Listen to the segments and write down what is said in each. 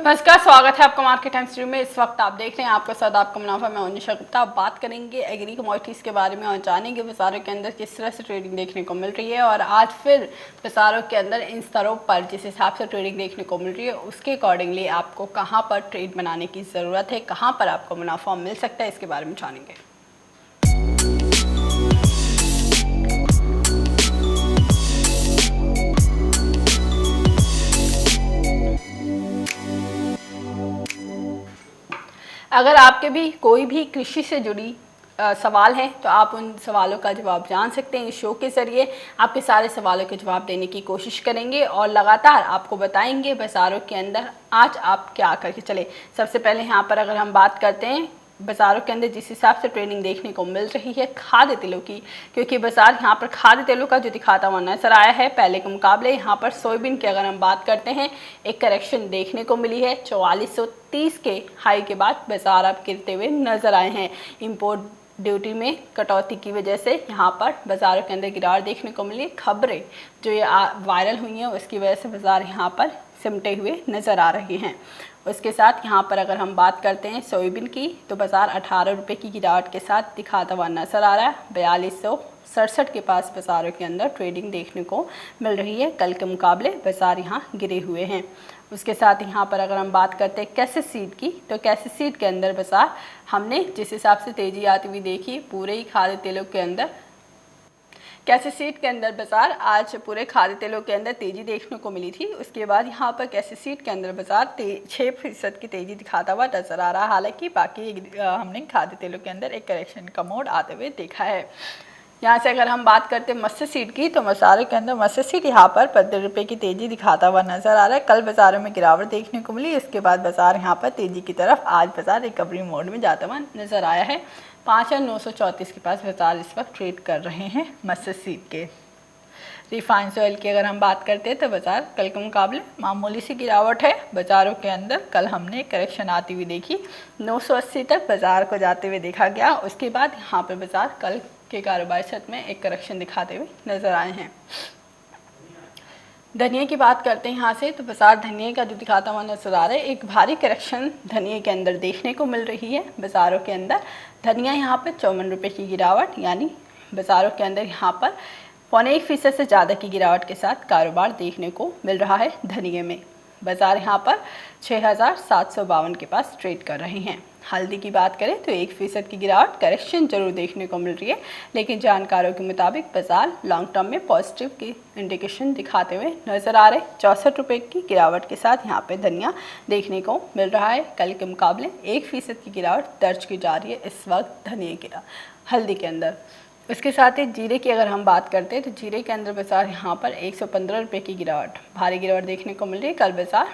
नमस्कार, स्वागत है आपका मार्केट टाइम्स में। इस वक्त आप देख रहे हैं आपका साथ आपका मुनाफा। मैं उन्नीशा गुप्ता। आप बात करेंगे एग्री कमोडिटीज़ के बारे में और जानेंगे बाजारों के अंदर किस तरह से ट्रेडिंग देखने को मिल रही है। और आज फिर बाजारों के अंदर इन स्तरों पर जिस हिसाब से ट्रेडिंग देखने को मिल रही है उसके अकॉर्डिंगली आपको कहाँ पर ट्रेड बनाने की ज़रूरत है, कहाँ पर आपको मुनाफा मिल सकता है, इसके बारे में जानेंगे। अगर आपके भी कोई भी कृषि से जुड़ी सवाल है तो आप उन सवालों का जवाब जान सकते हैं। इस शो के ज़रिए आपके सारे सवालों के जवाब देने की कोशिश करेंगे और लगातार आपको बताएंगे बाज़ारों के अंदर आज आप क्या करके चले। सबसे पहले यहाँ पर अगर हम बात करते हैं बाज़ारों के अंदर जिस हिसाब से ट्रेडिंग देखने को मिल रही है खाद्य तेलों की, क्योंकि बाज़ार यहाँ पर खाद्य तेलों का जो दिखाता हुआ नजर आया है पहले के मुकाबले। यहाँ पर सोयाबीन की अगर हम बात करते हैं एक करेक्शन देखने को मिली है। 4430 के हाई के बाद बाज़ार अब गिरते हुए नजर आए हैं। इम्पोर्ट ड्यूटी में कटौती की वजह से यहाँ पर बाज़ारों के अंदर गिरावट देखने को मिली। खबरें जो ये वायरल हुई हैं उसकी वजह से बाज़ार यहाँ पर सिमटे हुए नज़र आ रहे हैं। उसके साथ यहाँ पर अगर हम बात करते हैं सोयाबीन की तो बाज़ार 18 रुपये की गिरावट के साथ दिखाता हुआ नज़र आ रहा है। 4267 के पास बाज़ारों के अंदर ट्रेडिंग देखने को मिल रही है। कल के मुकाबले बाज़ार यहाँ गिरे हुए हैं। उसके साथ यहाँ पर अगर हम बात करते हैं कैसे सीड की तो कैसे सीड के अंदर बाज़ार हमने जिस हिसाब से तेज़ी आती हुई देखी पूरे ही खाद्य तेलों के अंदर कैसे सीड के अंदर बाज़ार आज पूरे खाद्य तेलों के अंदर तेज़ी देखने को मिली थी। उसके बाद यहाँ पर कैसे सीड के अंदर बाज़ार 6% की तेज़ी दिखाता हुआ नजर आ रहा है। हालांकि बाकी हमने खाद्य तेलों के अंदर एक करेक्शन का मोड आते हुए देखा है। यहाँ से अगर हम बात करते हैं मत्स्य सीड की तो बाज़ारों के अंदर मत्स्य सीड यहाँ पर 15 रुपये की तेज़ी दिखाता हुआ नजर आ रहा है। कल बाज़ारों में गिरावट देखने को मिली। इसके बाद बाज़ार यहाँ पर तेज़ी की तरफ आज बाज़ार रिकवरी मोड में जाता हुआ नजर आया है। 5934 के पास बाज़ार इस वक्त ट्रेड कर रहे हैं मत्स्य सीड के। रिफाइंड ऑयल की अगर हम बात करते हैं तो बाज़ार कल के मुकाबले मामूली सी गिरावट है। बाज़ारों के अंदर कल हमने करेक्शन आती हुई देखी, 980 तक बाज़ार को जाते हुए देखा गया। उसके बाद यहाँ पर बाज़ार कल के कारोबारी सत्र में एक करेक्शन दिखाते हुए नज़र आए हैं। धनिया की बात करते हैं यहाँ से तो बाज़ार धनिया का जो दिखाता हुआ नजर आ रहा है एक भारी करेक्शन धनिया के अंदर देखने को मिल रही है। बाज़ारों के अंदर धनिया यहाँ पर 54 रुपये की गिरावट, यानी बाज़ारों के अंदर यहाँ पर 0.25% से ज़्यादा की गिरावट के साथ कारोबार देखने को मिल रहा है। धनिया में बाज़ार यहाँ पर 6752 के पास ट्रेड कर रहे हैं। हल्दी की बात करें तो 1% की गिरावट करेक्शन जरूर देखने को मिल रही है, लेकिन जानकारों के मुताबिक बाज़ार लॉन्ग टर्म में पॉजिटिव की इंडिकेशन दिखाते हुए नजर आ रहे। 64 रुपये की गिरावट के साथ यहाँ पे धनिया देखने को मिल रहा है। कल के मुकाबले 1% की गिरावट दर्ज की जा रही है इस वक्त धनिया की हल्दी के अंदर। उसके साथ ही जीरे की अगर हम बात करते हैं तो जीरे के अंदर बाज़ार यहाँ पर 115 रुपये की गिरावट भारी गिरावट देखने को मिल रही है। कल बाज़ार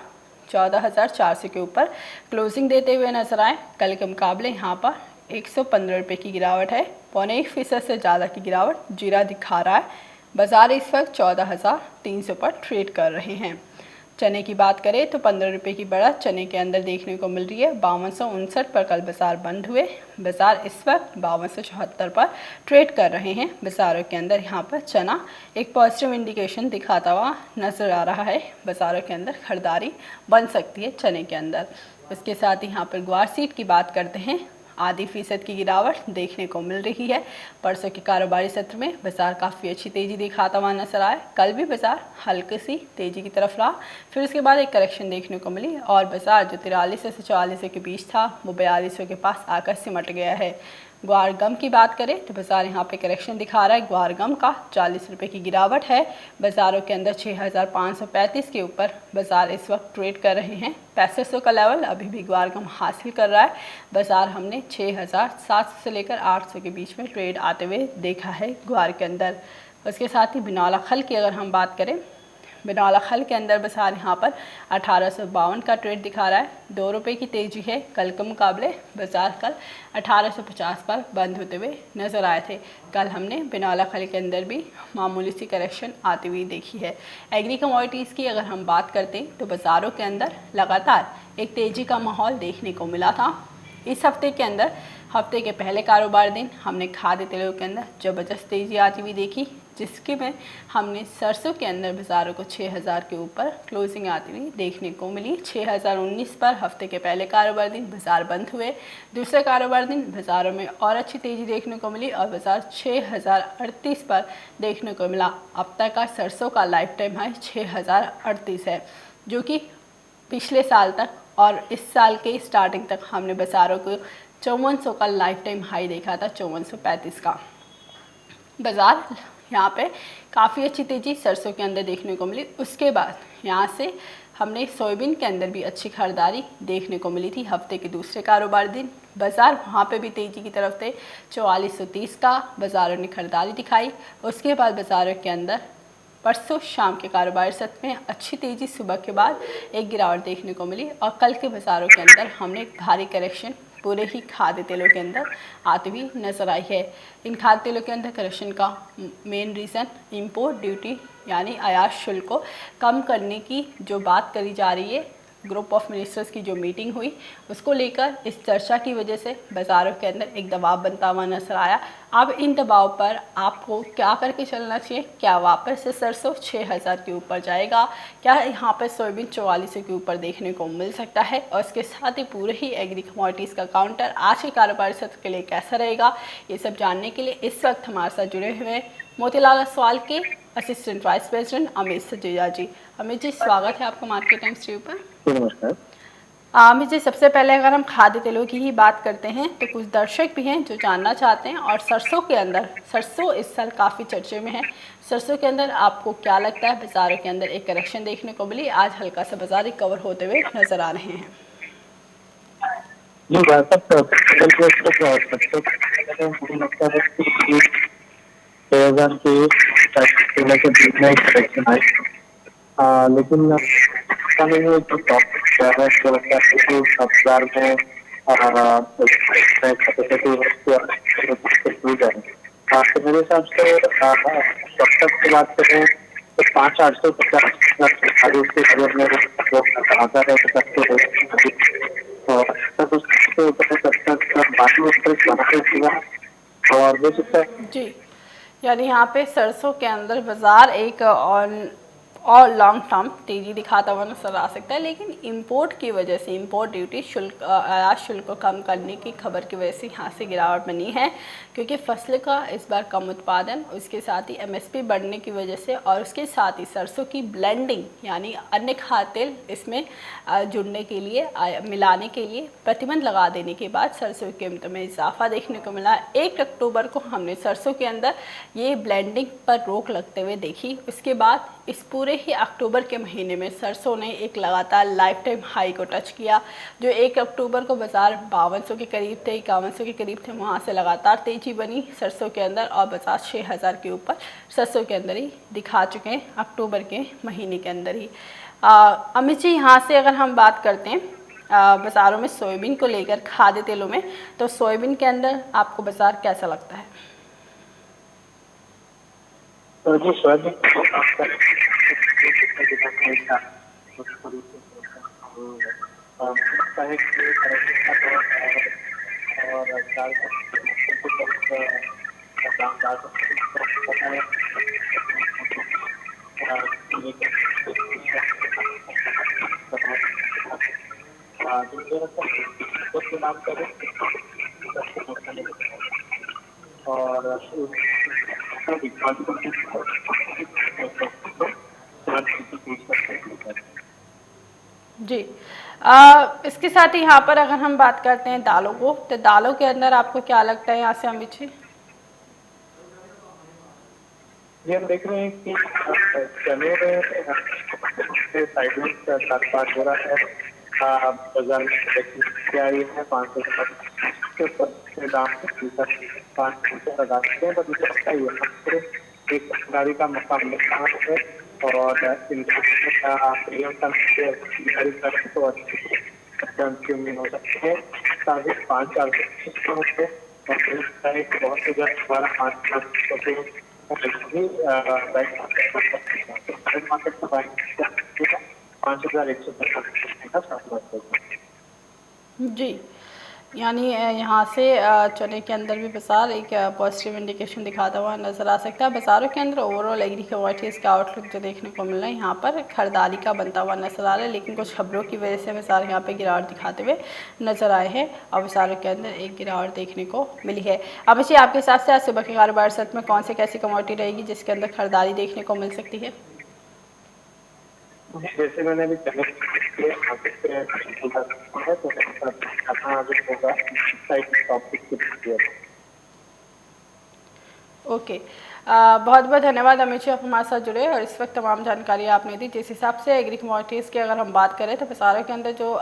14,400 के ऊपर क्लोजिंग देते हुए नजर आए। कल के मुकाबले यहाँ पर 115 रुपये की गिरावट है। 0.25% से ज़्यादा की गिरावट जीरा दिखा रहा है। बाज़ार इस वक्त 14,300 पर ट्रेड कर रहे हैं। चने की बात करें तो 15 रुपये की बढ़त चने के अंदर देखने को मिल रही है। 5259 पर कल बाज़ार बंद हुए। बाज़ार इस वक्त 5274 पर ट्रेड कर रहे हैं। बाज़ारों के अंदर यहाँ पर चना एक पॉजिटिव इंडिकेशन दिखाता हुआ नज़र आ रहा है। बाज़ारों के अंदर खरीदारी बन सकती है चने के अंदर। उसके साथ ही यहाँ पर ग्वार सीड की बात करते हैं, 0.5% की गिरावट देखने को मिल रही है। परसों के कारोबारी सत्र में बाज़ार काफ़ी अच्छी तेज़ी दिखाता हुआ नजर आया। कल भी बाज़ार हल्की सी तेज़ी की तरफ रहा, फिर उसके बाद एक करेक्शन देखने को मिली और बाज़ार जो 4300 से 4400 के बीच था वो 4200 के पास आकर सिमट गया है। ग्वार गम की बात करें तो बाज़ार यहाँ पे करेक्शन दिखा रहा है। ग्वार गम का 40 रुपये की गिरावट है। बाज़ारों के अंदर 6535 के ऊपर बाज़ार इस वक्त ट्रेड कर रहे हैं। 6500 का लेवल अभी भी ग्वार गम हासिल कर रहा है। बाज़ार हमने 6700 से लेकर 800 के बीच में ट्रेड आते हुए देखा है ग्वार के अंदर। उसके साथ ही बिनौला खल की अगर हम बात करें, बिनौला खल के अंदर बाज़ार यहाँ पर 1852 का ट्रेड दिखा रहा है। 2 रुपये की तेज़ी है। कल के मुकाबले बाज़ार कल 1850 पर बंद होते हुए नज़र आए थे। कल हमने बिनौला खल के अंदर भी मामूली सी करेक्शन आती हुई देखी है। एग्री कमोडिटीज़ की अगर हम बात करते हैं तो बाज़ारों के अंदर लगातार एक तेज़ी का माहौल देखने को मिला था। इस हफ्ते के अंदर हफ्ते के पहले कारोबार दिन हमने खाद्य तेलों के अंदर ज़बरदस्त तेज़ी आती हुई देखी। जिसके में हमने सरसों के अंदर बाज़ारों को 6000 के ऊपर क्लोजिंग आती हुई देखने को मिली। 6019 पर हफ्ते के पहले कारोबार दिन बाज़ार बंद हुए। दूसरे कारोबार दिन बाज़ारों में और अच्छी तेज़ी देखने को मिली और बाज़ार 6038 पर देखने को मिला। अब तक का सरसों का लाइफ टाइम हाई 6038 है, जो कि पिछले साल तक और इस साल के स्टार्टिंग तक हमने बाज़ारों को 5400 का लाइफ टाइम हाई देखा था, 5435 का। बाज़ार यहाँ पे काफ़ी अच्छी तेज़ी सरसों के अंदर देखने को मिली। उसके बाद यहाँ से हमने सोयाबीन के अंदर भी अच्छी खरीदारी देखने को मिली थी। हफ्ते के दूसरे कारोबार दिन बाज़ार वहाँ पे भी तेज़ी की तरफ थे, 4430 का बाज़ारों ने खरीदारी दिखाई। उसके बाद बाज़ारों के अंदर परसों शाम के कारोबार सत्र में अच्छी तेज़ी सुबह के बाद एक गिरावट देखने को मिली और कल के बाज़ारों के अंदर हमने एक भारी करेक्शन पूरे ही खाद्य तेलों के अंदर आती हुई नजर आई है। इन खाद्य तेलों के अंदर करेक्शन का मेन रीज़न इंपोर्ट ड्यूटी यानी आयात शुल्क को कम करने की जो बात करी जा रही है, ग्रुप ऑफ मिनिस्टर्स की जो मीटिंग हुई उसको लेकर इस चर्चा की वजह से बाज़ारों के अंदर एक दबाव बनता हुआ नजर आया। अब इन दबाव पर आपको क्या करके चलना चाहिए? क्या वापस से सरसों 6000 के ऊपर जाएगा? क्या यहाँ पर सोयाबीन 4400 के ऊपर देखने को मिल सकता है? और इसके साथ ही पूरे ही एग्री कमोडिटीज़ का काउंटर आज के कारोबारी सत्र के लिए कैसा रहेगा, ये सब जानने के लिए इस वक्त हमारे साथ जुड़े हुए मोतीलाल ओसवाल के असिस्टेंट वाइस प्रेसिडेंट अमित सचेजा जी। अमित जी, स्वागत है आपका मार्केट टाइम्स टीवी पर। नमस्कार अमित जी, सबसे पहले अगर हम खाद्य तेलों की ही बात करते हैं तो कुछ दर्शक भी हैं जो जानना चाहते हैं, और सरसों के अंदर, सरसों इस साल काफ़ी चर्चे में है, सरसों के अंदर आपको क्या लगता है? बाज़ारों के अंदर एक करेक्शन देखने को मिली, आज हल्का सा बाजार रिकवर होते हुए नजर आ रहे हैं। जी, मुझे लगता है कि 2000 के बीच में एक करेक्शन आई, लेकिन ऐसा नहीं है कि टॉप क्या है, मुझे लगता है कि बाजार में तो मेरे हिसाब से तब तक की बात करें तो 5850 आगे उसके खबर में आता है तो और हो सकता है जी, यानी यहाँ पे सरसों के अंदर बाज़ार एक और लॉन्ग टर्म तेज़ी दिखाता हुआ नजर आ सकता है, लेकिन इंपोर्ट की वजह से, इंपोर्ट ड्यूटी शुल्क, आयात शुल्क को कम करने की खबर की वजह से यहाँ से गिरावट बनी है, क्योंकि फसल का इस बार कम उत्पादन, उसके साथ ही एमएसपी बढ़ने की वजह से और उसके साथ ही सरसों की ब्लेंडिंग यानी अन्य खाद्य तेल इसमें जुड़ने के लिए, मिलाने के लिए प्रतिबंध लगा देने के बाद सरसों की कीमतों में इजाफा देखने को मिला। 1 अक्टूबर को हमने सरसों के अंदर ये ब्लेंडिंग पर रोक लगते हुए देखी। उसके बाद इस पूरे ही अक्टूबर के महीने में सरसों ने एक लगातार लाइफ टाइम हाई को टच किया, जो 1 अक्टूबर को बाज़ार 5200 के करीब थे, 5100 के करीब थे, वहाँ से लगातार तेज़ी बनी सरसों के अंदर और बाज़ार 6000 के ऊपर सरसों के अंदर ही दिखा चुके हैं अक्टूबर के महीने के अंदर ही। अमित जी, यहाँ से अगर हम बात करते हैं बाज़ारों में सोयाबीन को लेकर, खाद्य तेलों में, तो सोयाबीन के अंदर आपको बाज़ार कैसा लगता है? जी, सोयाबीन जी, इसके साथ ही यहाँ पर अगर हम बात करते हैं दालों को, तो दालों के अंदर आपको क्या लगता है यहाँ से अमित जी? ये हम देख रहे हैं कि चने में साइडवेज कारोबार हो रहा है। बाजार में आई है 500 के दाम 500 लगा सकते हैं, पर मुझे लगता है यहाँ पे एक खरीदारी का मौका मिल रहा है और तो उम्मीद हो सकती है 5,400 बहुत से जगह हमारा 5150 जी, यानी यहाँ से चने के अंदर भी बाजार एक पॉजिटिव इंडिकेशन दिखाता हुआ नज़र आ सकता है। बाज़ारों के अंदर ओवरऑल एग्री कमोडिटीज़ का आउटलुक जो देखने को मिल रहा है, यहाँ पर खरीदारी का बनता हुआ नज़र आ रहा है, लेकिन कुछ खबरों की वजह से बाजार यहाँ पे गिरावट दिखाते हुए नज़र आए हैं और बाज़ारों के अंदर एक गिरावट देखने को मिली है। अब जी आपके हिसाब से आज सुबह के कारोबार सत्र में कौन से कैसी कमोडिटी रहेगी जिसके अंदर खरीदारी देखने को मिल सकती है? जैसे मैंने अभी पहले है तो होगा ओके, बहुत बहुत धन्यवाद अमित जी, आप हमारे साथ जुड़े और इस वक्त तमाम जानकारी आपने दी। जिस हिसाब से एग्री कमोडिटीज़ की अगर हम बात करें तो बाज़ारों के अंदर जो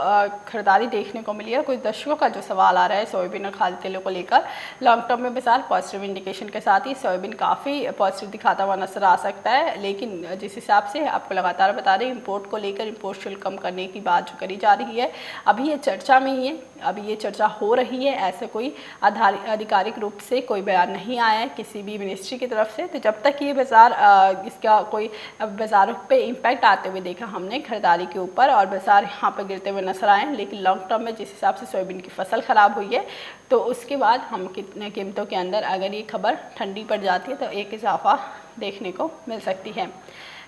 खरीदारी देखने को मिली है, कुछ दर्शकों का जो सवाल आ रहा है सोयाबीन और खाद्य तेलों को लेकर, लॉन्ग टर्म में बाजार पॉजिटिव इंडिकेशन के साथ ही सोयाबीन काफ़ी पॉजिटिव दिखाता हुआ नजर आ सकता है। लेकिन जिस हिसाब से आपको लगातार बता रहे इम्पोर्ट को लेकर इम्पोर्ट शुल्क कम करने की बात जो करी जा रही है, अभी ये चर्चा में ही है, अभी ये चर्चा हो रही है, ऐसे कोई आधिकारिक रूप से कोई बयान नहीं आया है किसी भी मिनिस्ट्री की तरफ से। तो जब तक ये बाज़ार इसका कोई बाज़ारों पे इम्पैक्ट आते हुए देखा हमने खरीदारी के ऊपर और बाज़ार यहाँ पर गिरते हुए नजर आए, लेकिन लॉन्ग टर्म में जिस हिसाब से सोयाबीन की फसल ख़राब हुई है तो उसके बाद हम कितने कीमतों के अंदर अगर ये खबर ठंडी पड़ जाती है तो एक इजाफा देखने को मिल सकती है।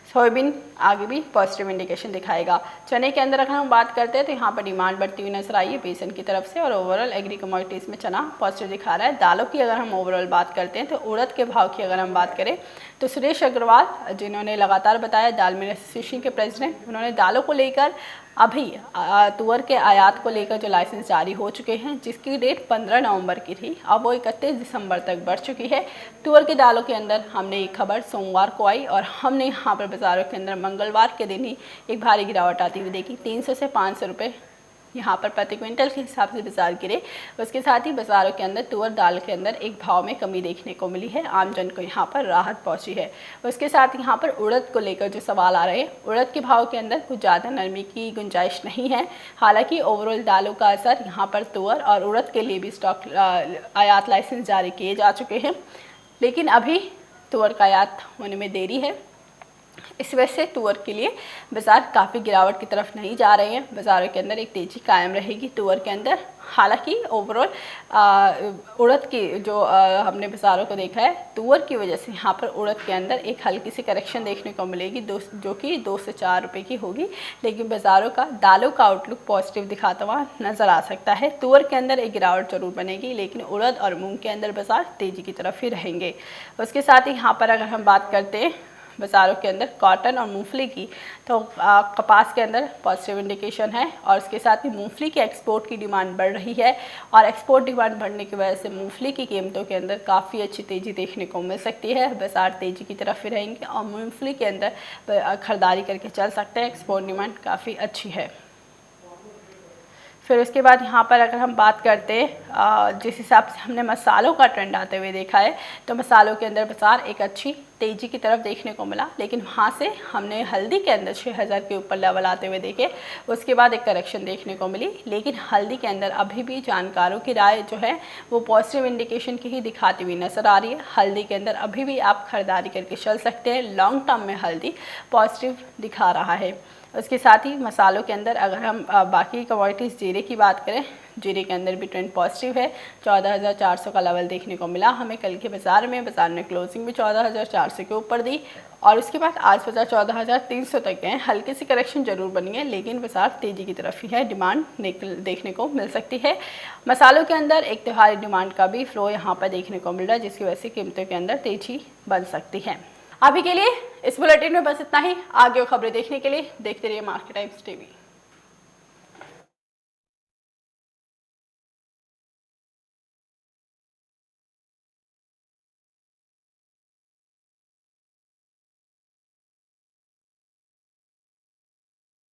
सोयाबीन आगे भी पॉजिटिव इंडिकेशन दिखाएगा। चने के अंदर अगर हम बात करते हैं तो यहाँ पर डिमांड बढ़ती हुई नजर आई है बेसन की तरफ से और ओवरऑल एग्री कमोडिटीज़ में चना पॉजिटिव दिखा रहा है। दालों की अगर हम ओवरऑल बात करते हैं तो उड़द के भाव की अगर हम बात करें तो सुरेश अग्रवाल जिन्होंने लगातार बताया दाल मिल एसोसिएशन के प्रेसिडेंट, उन्होंने दालों को लेकर अभी तुअर के आयात को लेकर जो लाइसेंस जारी हो चुके हैं जिसकी डेट 15 नवंबर की थी, अब वो 31 दिसंबर तक बढ़ चुकी है। तुअर के दालों के अंदर हमने एक खबर सोमवार को आई और हमने यहाँ पर बाज़ारों के अंदर मंगलवार के दिन ही एक भारी गिरावट आती हुई देखी। 300 से 500 रुपये यहाँ पर प्रति क्विंटल के हिसाब से बाजार गिरे। उसके साथ ही बाज़ारों के अंदर तुअर दाल के अंदर एक भाव में कमी देखने को मिली है, आमजन को यहाँ पर राहत पहुँची है। उसके साथ यहाँ पर उड़द को लेकर जो सवाल आ रहे हैं, उड़द के भाव के अंदर कुछ ज़्यादा नरमी की गुंजाइश नहीं है। हालांकि ओवरऑल दालों का असर यहाँ पर तुअर और उड़द के लिए भी स्टॉक आयात लाइसेंस जारी किए जा चुके हैं, लेकिन अभी तुअर का आयात होने में देरी है। इस वजह से तुअर के लिए बाज़ार काफ़ी गिरावट की तरफ नहीं जा रहे हैं, बाज़ारों के अंदर एक तेज़ी कायम रहेगी तुअर के अंदर। हालांकि ओवरऑल उड़द की जो हमने बाज़ारों को देखा है, तुअर की वजह से यहाँ पर उड़द के अंदर एक हल्की सी करेक्शन देखने को मिलेगी जो कि 2 से 4 रुपये की होगी, लेकिन बाज़ारों का दालों का आउटलुक पॉजिटिव दिखाता हुआ नज़र आ सकता है। तुअर के अंदर एक गिरावट जरूर बनेगी, लेकिन उड़द और मूंग के अंदर बाज़ार तेज़ी की तरफ ही रहेंगे। उसके साथ ही यहाँ पर अगर हम बात करते हैं बाज़ारों के अंदर कॉटन और मूंगफली की, तो कपास के अंदर पॉजिटिव इंडिकेशन है और उसके साथ ही मूंगफली के एक्सपोर्ट की डिमांड बढ़ रही है और एक्सपोर्ट डिमांड बढ़ने की वजह से मूंगफली की कीमतों के अंदर काफ़ी अच्छी तेज़ी देखने को मिल सकती है। बाज़ार तेज़ी की तरफ ही रहेंगे और मूंगफली के अंदर खरीदारी करके चल सकते हैं, एक्सपोर्ट डिमांड काफ़ी अच्छी है। फिर उसके बाद यहाँ पर अगर हम बात करते हैं जिस हिसाब से हमने मसालों का ट्रेंड आते हुए देखा है, तो मसालों के अंदर बाज़ार एक अच्छी तेज़ी की तरफ देखने को मिला, लेकिन वहाँ से हमने हल्दी के अंदर 6000 के ऊपर लेवल आते हुए देखे, उसके बाद एक करेक्शन देखने को मिली। लेकिन हल्दी के अंदर अभी भी जानकारों की राय जो है वो पॉजिटिव इंडिकेशन की ही दिखाती हुई नज़र आ रही है। हल्दी के अंदर अभी भी आप खरीदारी करके चल सकते हैं, लॉन्ग टर्म में हल्दी पॉजिटिव दिखा रहा है। उसके साथ ही मसालों के अंदर अगर हम बाकी कमोडिटीज़ जीरे की बात करें, जीरे के अंदर भी ट्रेंड पॉजिटिव है। 14,400 का लेवल देखने को मिला हमें कल के बाज़ार ने क्लोजिंग भी 14,400 के ऊपर दी और उसके बाद आज बाज़ार 14,300 तक गए। हल्की सी करेक्शन जरूर बनी है, लेकिन बाज़ार तेज़ी की तरफ ही है, डिमांड देखने को मिल सकती है। मसालों के अंदर एक त्योहारी डिमांड का भी फ्लो यहाँ पर देखने को मिल रहा है, जिसकी वजह से कीमतों के अंदर तेज़ी बन सकती है। अभी के लिए इस बुलेटिन में बस इतना ही। आगे खबरें देखने के लिए देखते रहिए मार्केट टाइम्स टीवी।